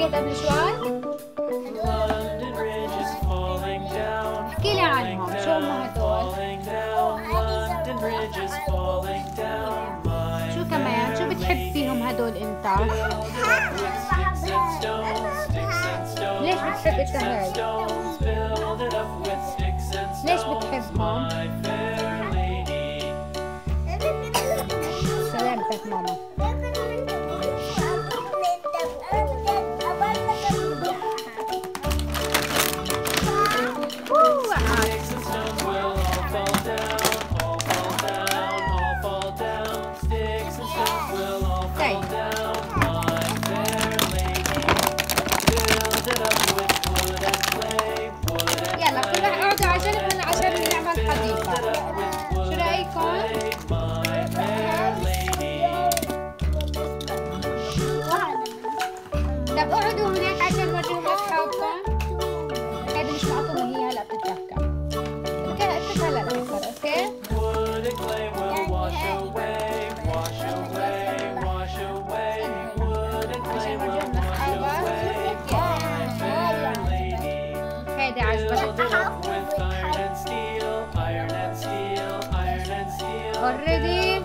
حكيت قبل شوي؟ احكي لي عنهم، شو هم هدول؟ شو كمان؟ شو بتحب فيهم هدول انت؟ ليش بتحب انت هاي؟ ليش بتحبهم؟ سلامتك ماما. يلا كل واحد اقعدوا على جنب هلا عشان نعمل حديقة. شو رأيكم؟ طب اقعدوا هناك عشان نوريهم اصحابكم. هذه مش معطومة، هي هلا بتتركب. اوكي هلا لأكثر، اوكي؟ هيدي عجبتك؟ اوريدي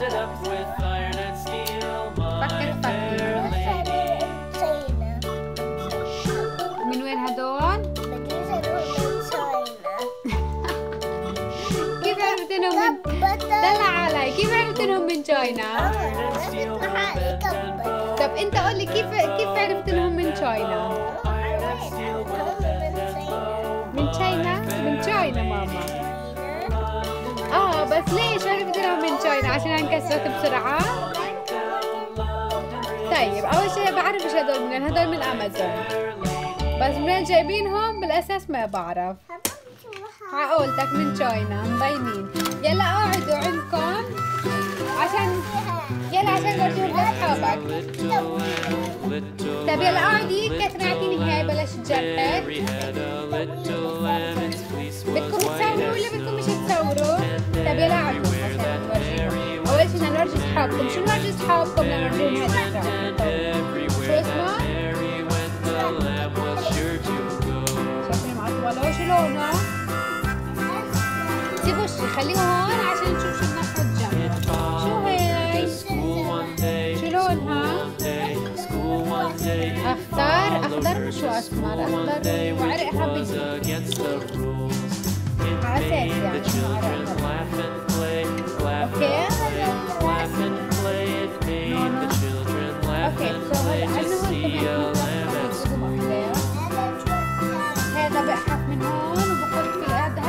من وين هدول؟ كيف عرفت انهم من دلع علي، كيف عرفت انهم من تشاينا؟ طب انت قول لي كيف عرفت انهم من تشاينا؟ من تشاينا؟ من تشاينا ماما. بس ليش عرفت انهم من تشاينا؟ عشان انكسرت بسرعة؟ طيب اول شيء بعرف ايش هدول منين، هدول من امازون، بس منين جايبينهم بالاساس ما بعرف. عقولتك من تشاينا مبينين. يلا اقعدوا عندكم عشان نورجيهم لاصحابك. طيب يلا اقعدي، كيف اعطيني هاي بلاش تجرحك. بدكم تصوروا ولا بدكم مش تصوروا؟ طيب يلا اقعدوا عشان نورجيهم. اول شيء بدنا نورجي اصحابكم. شو نورجي اصحابكم لنورجيهم هاي الفكرة؟ شو اسمه؟ شايفين معطولة؟ شو لونه؟ سيبوا الشي خليه هون عشان نشوف شو بناخد جنبه. شو هاي؟ شو لونها؟ اخضر مش اسمر، اخضر وعرقها بيجي عساس يعني اوكي؟ اوكي سو هذا بقحف من هون وبحط في هذا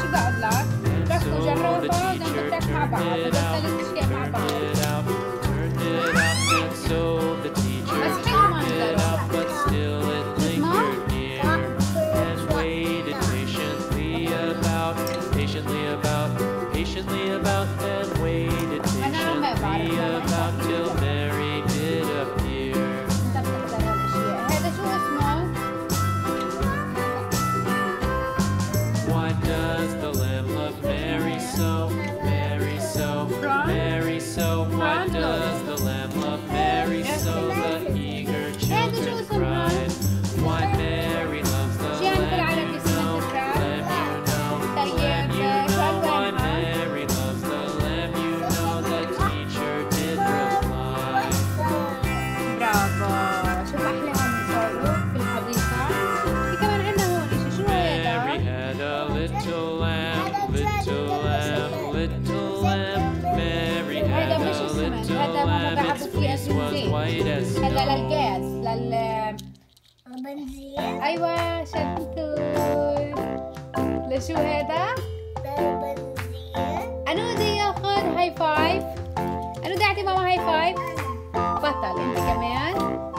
شو بدي اقول لك؟ ركبوا جرافة جنب التك مع بعض، بدل 3 اشياء مع بعض. بس حلو منظره. انا ما بعرف هذا شو اسمه؟ هذا للغاز بنزين. ايوه شطور. لشو هذا؟ للبنزين. انودي ياخذ هاي فايف. انودي اعطي ماما هاي فايف. بطل انت كمان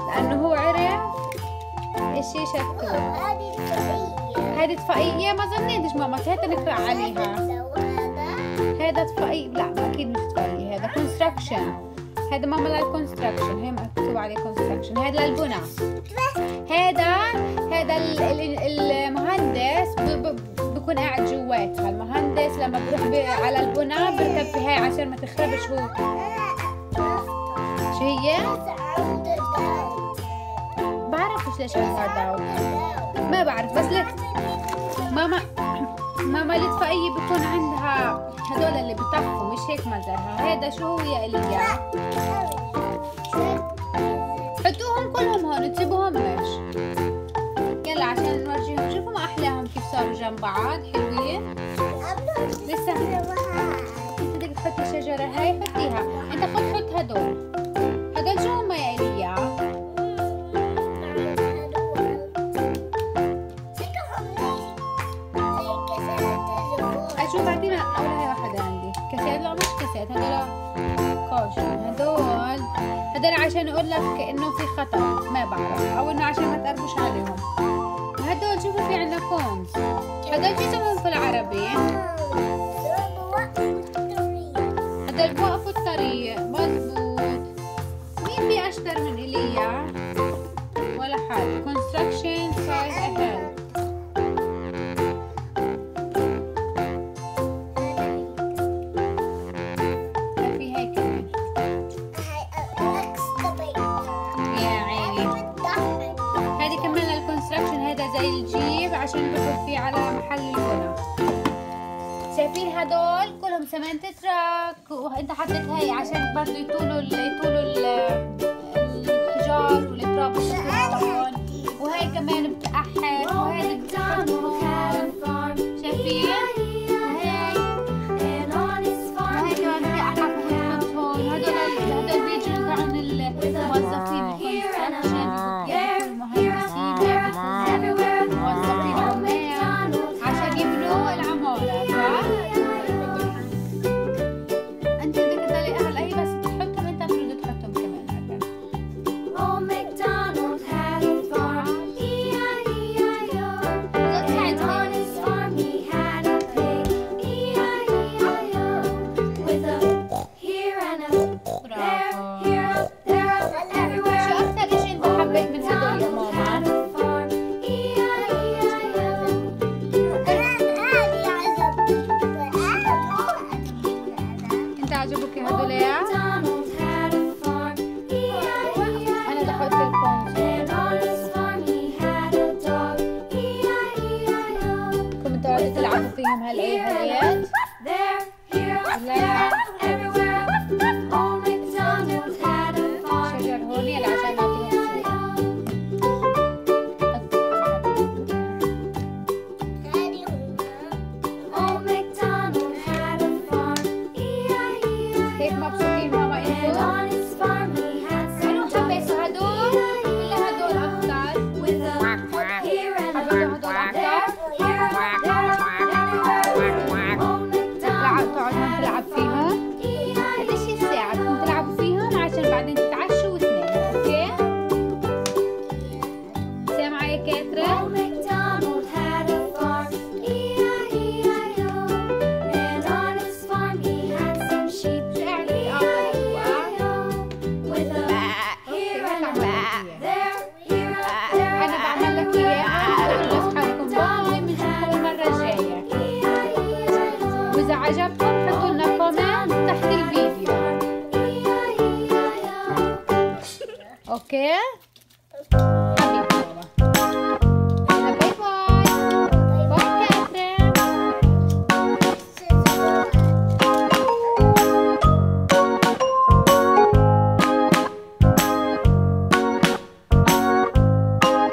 لانه هو عرف ايش هي شطور. هذه طفئية. هذه طفئية ما ظنيتش ماما، هات نقرا عليها. هذا طفئية، لا اكيد مش طفئية، هذا كونستراكشن. هذا ماما للكونستراكشن، هي مكتوب عليه كونستراكشن. هذا للبنى. هذا المهندس بكون قاعد جواتها. المهندس لما بروح على البنى بركب في هاي عشان ما تخربش. هو شو هي؟ بعرفش ليش هذا ما بعرف، بس لك ماما الإطفائية بيكون عندها هدول اللي بطفوا، مش هيك منظرها. هيدا شو هو يا إيليا؟ حطوهم كلهم هون تسيبوهم مش. يلا عشان نورجيهم. شوفوا ما أحلاهم كيف صاروا جنب بعض حلوين. لسه انت بدك تحطي الشجرة هاي حطيها. انت حط هدول شو هم يا إيليا؟ اشوف بعدين اول هاي واحدة عندي كاسات. لا مش كاسات، هدول كوشن. هدول عشان اقول لك انه في خطر، ما بعرف، او انه عشان ما تقربوش عليهم. هدول شوفوا في عنا كومز. هدول شو اسمهم في العربي؟ هدول بوقفوا الطريق. مظبوط. مين في اشطر من إيليا؟ ولا حد. construction site ahead. في هاي كمان. يا عيني. هذه كمان للكونستراكشن. هذا زي الجيب عشان بحط فيه على محل البناء. شايفين هدول كلهم سمنت تراك، وانت حطيت هاي عشان برضه يطولوا الحجار والتراب والكرتون. وهاي كمان بتأحد، وهذا بتحطهم. شايفين؟ وهاي كمان بتأحد وبتحطهم. هدول بيجوا تبعون الموظفين الكونستراكشن، المهندسين، موظفين عمال عشان يبنوا العمارة. انت بدك تضلي اهل اي بس تحطهم. انت المفروض تحطهم كمان هكذا. عجبك هدول يا؟ أنا دخلت الكونز. كنتوا تقعدوا تلعبوا فيهم هالآيات؟ لا. شجر هون يلا عشان نعطيهم هيك مبسوطين ماما انتو؟ منو حبيتوا هدول؟ ولا هدول أكتر؟ حبيتوا هدول أكتر؟ تقعد هون تلعب فيهم؟ قديش هي الساعة؟ بدكم تلعبوا فيهم عشان بعدين تتعشوا وتناموا، اوكي؟ سامعة يا كاترين؟ أنا بعمل لك إياها لأصحابكم. باي، بنشوفكم المرة الجاية. وإذا عجبكم حطوا لنا كومنت تحت الفيديو. أوكي؟